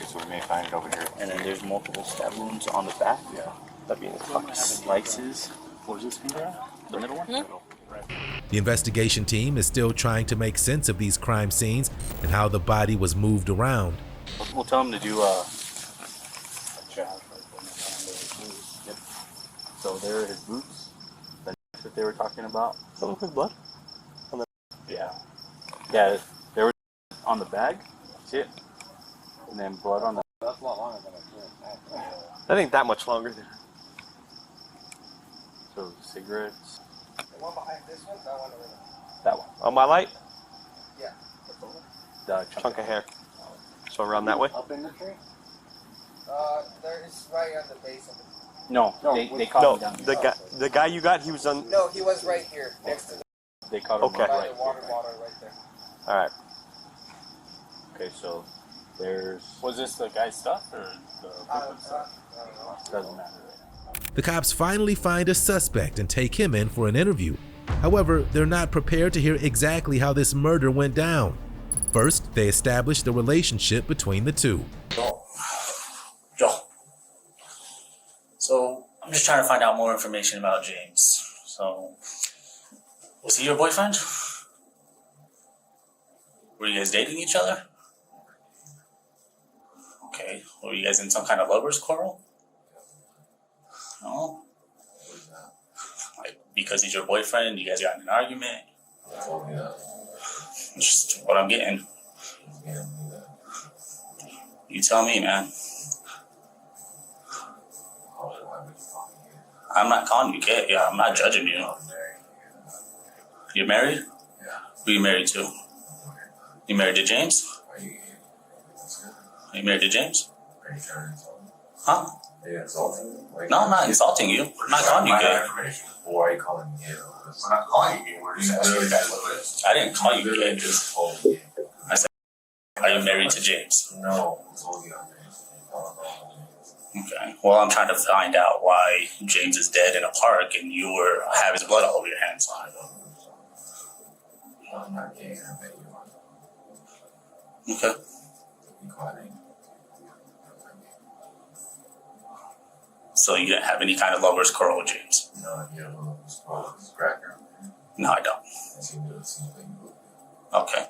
So we may find it over here. And then there's multiple stab wounds on the back. Yeah. That'd be in the fucking slices. Where's this finger at? The middle one? The investigation team is still trying to make sense of these crime scenes and how the body was moved around. We'll tell them to do a job. Yep. So there are his boots that they were talking about. Oh, look at blood. On the Yeah. Yeah, they were on the bag. See it? And then blood on the. That's a lot longer than I thought. That ain't that much longer. So cigarettes. The one behind this one, that one over there. That one. On my light? Yeah. The Chunk of hair. So around that way? Up in the tree? There is right on the base of it. No, they caught him down here. The guy you got, he was on. No, he was right here next to the. They caught him Okay. right the water bottle right there. All right. Okay, so there's. Was this the guy's stuff or the Doesn't matter. The cops finally find a suspect and take him in for an interview. However, they're not prepared to hear exactly how this murder went down. First, they establish the relationship between the two. Joel. So, I'm just trying to find out more information about James. So, was he your boyfriend? Were you guys dating each other? Okay. Were you guys in some kind of lover's quarrel? No? Like, because he's your boyfriend, you guys got in an argument? Just what I'm getting. You tell me, man. I'm not calling you gay. Yeah, I'm not judging you. You're married? Who you married to? You married to James? Are you married to James? Huh? No, I'm not insulting you. I'm not calling you gay. Why are you calling me gay? I'm not calling you gay. We're just asking you guys what it is. I didn't call you gay. I said Are you married to James? No. Okay. Well, I'm trying to find out why James is dead in a park and you have his blood all over your hands. I'm not gay. I bet you are. Okay. Be quiet. So you didn't have any kind of lover's quarrel with James? No, you don't know who's cracker. No, I don't. Yes, you do. It seems like you do. Okay.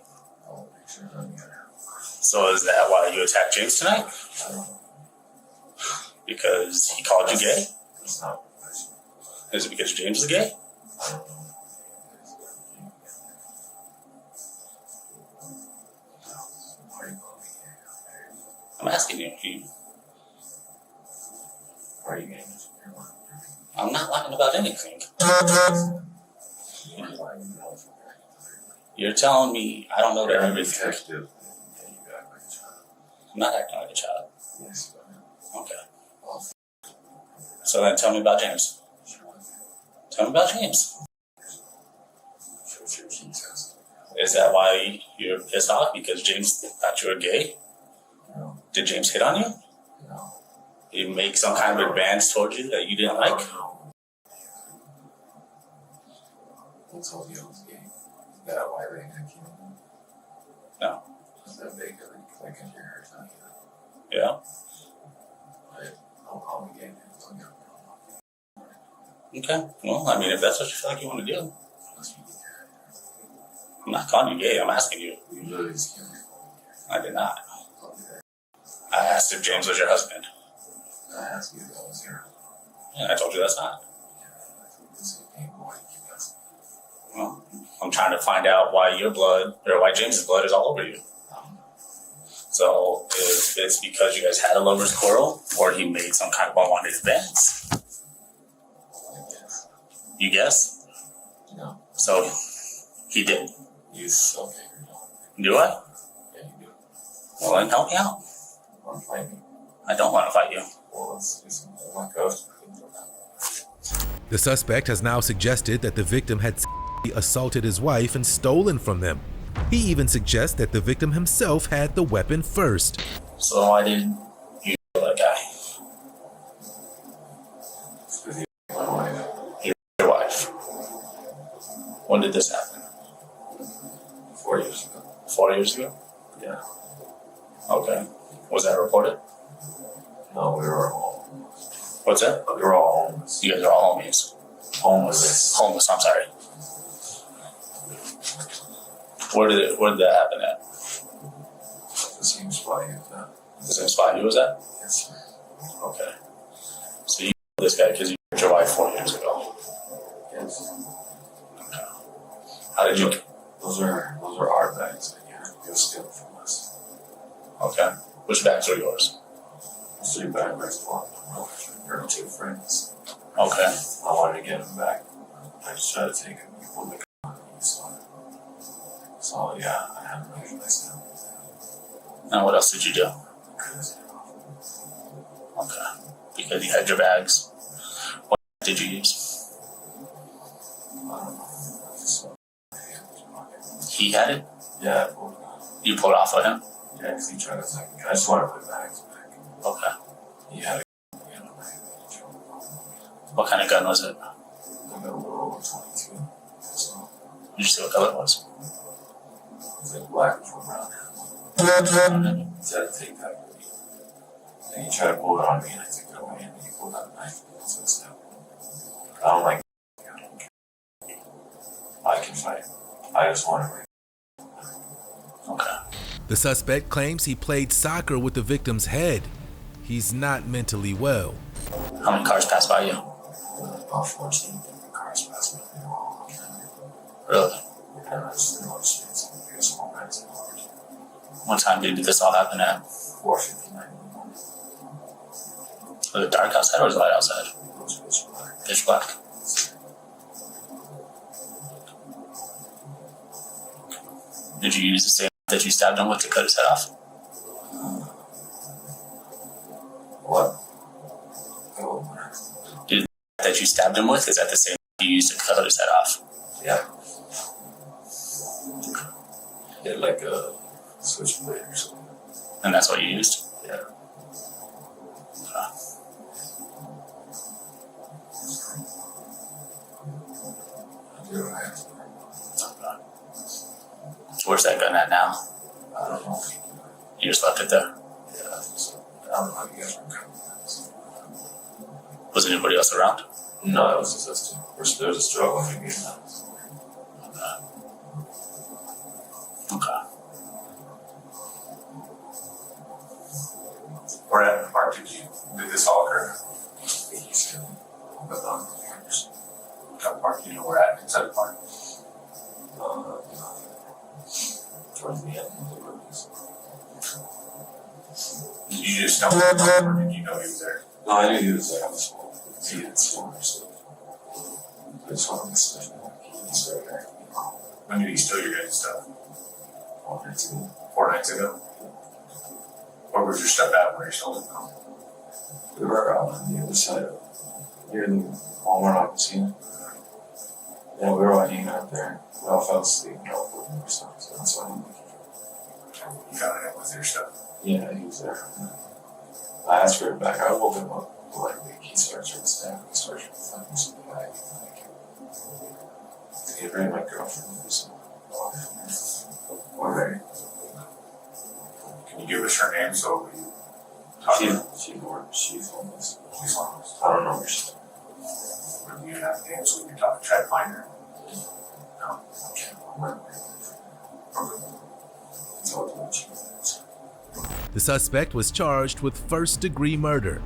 All the pictures on the other. So is that why you attacked James tonight? I don't know. Because he called you gay? It's not. Is it because James is gay? I don't know. I'm asking you. Why are you gay? I'm not lying about anything. You're telling me I don't know that everything. I'm not acting like a child. Yes. Okay. So then tell me about James. Tell me about James. Is that why you're pissed off? Because James thought you were gay? No. Did James hit on you? No. Did he make some kind of advance towards you that you didn't like? Who told you I was gay? That why they came in? No. Is that big? Like in your hair, not Yeah. Don't call me gay. Okay. Well, I mean, if that's what you feel like you want to do. I'm not calling you gay. I'm asking you. You literally just can't. I did not. I asked if James was your husband. I asked you if that was your. And I told you that's not. Well, I'm trying to find out why your blood, or why James's blood is all over you. So, if it's because you guys had a lover's quarrel, or he made some kind of unwanted advance. You guess? No. So, he did. You okay? Do I? Yeah, you do. Well, then help me out. Want to fight me? I don't want to fight you. Well, let's do some. Oh my gosh. The suspect has now suggested that the victim had assaulted his wife and stolen from them. He even suggests that the victim himself had the weapon first. So why did you kill that guy? Your wife. When did this happen? 4 years ago. 4 years ago? Yeah. Okay. Was that reported? No, we were all. What's that? We were all homeless. You guys are all homies. Homeless, I'm sorry. Where did that happen at? The same spot you was at. The same spot you was at? Yes, sir. Okay. So you killed this guy because you hurt your wife 4 years ago? Yes. Okay. How did you... Those are our bags that you steal from us. Okay. Which bags are yours? 3 bags for your 2 friends. Okay. I wanted to get them back. I just tried to take them before the so yeah, I haven't really messed up. And what else did you do? Okay. Because you had your bags. What did you use? I don't know. He had it? Yeah, I pulled it off. You pulled off of him? Yeah, because he tried to take me. I just wanted to put bags back. Okay. He had a What kind of gun was it? I got a little 22. So, Did you see what color it was? it's like black with brown. He tried to take that with me. And he tried to pull it on me, and I took it away, and then he pulled out a knife. So it's I don't like I can fight. I just want to. Okay. The suspect claims he played soccer with the victim's head. He's not mentally well. How many cars passed by you? About 14 different cars passed by me. Really? And I just didn't understand some of the small bags. What time did this all happen at? 4:59. Was it dark outside or was it light outside? It was pitch black. Pitch black. Did you use the same that you stabbed him with to cut his head off? What? Did that you stabbed him with, is that the same you used to cut his head off? Yeah. He had like a switchblade or something. And that's what you used? Yeah. Where's that gun at now? I don't know. You just left it there? Yeah, I think so. I don't know how you guys were coming. Was anybody else around? No, it was just us two. There was a struggle in the game now. Okay. Where at the park did this all occur? But what park do you know we're at inside the park? Towards the end of the movies. Did you just stumble upon him or did you know he was there? No, I knew he was there. I was small. He had smaller stuff. I just wanted to stuff. He's right there. When did he steal your guys' stuff? 4 nights ago. 4 nights ago? Where was your stuff at? Where you stole it from? We were on the other side of near the Walmart opposite. Yeah, we were all hanging out there. We all fell asleep and all put more stuff. So that's why I'm looking. You got it with your stuff? Yeah, he was there. I asked for it back. I woke him up. Like, he starts with staff. He starts with finding something back. He bring my girlfriend or something. Alright. Can you give us her name so we talk to her? She's homeless. She's homeless. I don't know where she's at. Would you have a name so we can talk, try to find her? No. Okay. The suspect was charged with first-degree murder.